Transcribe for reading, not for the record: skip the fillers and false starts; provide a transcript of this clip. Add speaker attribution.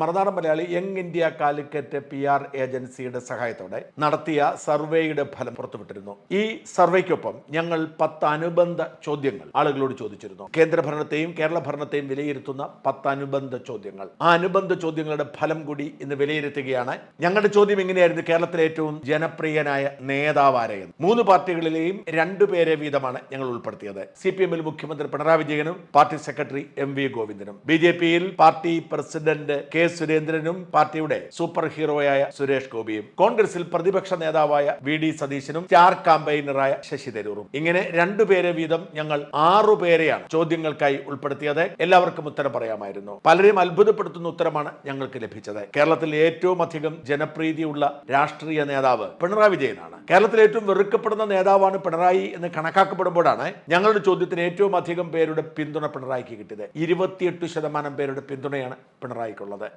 Speaker 1: മറുനാടൻ Malayali young India Calicut PR ഏജൻസിയുടെ സഹായത്തോടെ നടത്തിയ സർവേയുടെ ഫലം പുറത്തുവിട്ടിരുന്നു. ഈ സർവേക്കൊപ്പം ഞങ്ങൾ 10 അനുബന്ധ ചോദ്യങ്ങൾ ആളുകളോട് ചോദിച്ചിരുന്നു. കേന്ദ്ര ഭരണത്തെയും കേരള ഭരണത്തെയും വിലയിരുത്തുന്ന 10 അനുബന്ധ ചോദ്യങ്ങൾ. ആ അനുബന്ധ ചോദ്യങ്ങളുടെ ഫലം കൂടി ഇന്ന് വിലയിരുത്തുകയാണ്. ഞങ്ങളുടെ ചോദ്യം ഇങ്ങനെയായിരുന്നു: കേരളത്തിലെ ഏറ്റവും ജനപ്രിയനായ നേതാവ് ആരെയെന്ന്. 3 പാർട്ടികളിലെയും 2 പേരെ വീതമാണ് ഞങ്ങൾ ഉൾപ്പെടുത്തിയത്. CPM-ൽ മുഖ്യമന്ത്രി പിണറായി വിജയനും പാർട്ടി സെക്രട്ടറി MV ഗോവിന്ദനും, BJP-യിൽ പാർട്ടി പ്രസിഡന്റ് K സുരേന്ദ്രനും പാർട്ടിയുടെ സൂപ്പർ ഹീറോയായ സുരേഷ് ഗോപിയും, കോൺഗ്രസിൽ പ്രതിപക്ഷ നേതാവായ VD സതീശനും സ്റ്റാർ കാമ്പയിനറായ ശശി തരൂറും. ഇങ്ങനെ 2 പേരെ വീതം ഞങ്ങൾ 6 പേരെയാണ് ചോദ്യങ്ങൾക്കായി ഉൾപ്പെടുത്തിയത്. എല്ലാവർക്കും ഉത്തരം പറയാമായിരുന്നു. പലരെയും അത്ഭുതപ്പെടുത്തുന്ന ഉത്തരമാണ് ഞങ്ങൾക്ക് ലഭിച്ചത്. കേരളത്തിൽ ഏറ്റവും അധികം ജനപ്രീതിയുള്ള രാഷ്ട്രീയ നേതാവ് പിണറായി വിജയനാണ്. കേരളത്തിൽ ഏറ്റവും വെറുക്കപ്പെടുന്ന നേതാവാണ് പിണറായി എന്ന് കണക്കാക്കപ്പെടുമ്പോഴാണ് ഞങ്ങളുടെ ചോദ്യത്തിന് ഏറ്റവും അധികം പേരുടെ പിന്തുണ പിണറായിക്ക് കിട്ടിയത്. 28% പേരുടെ പിന്തുണയാണ് പിണറായിക്കുള്ളത്.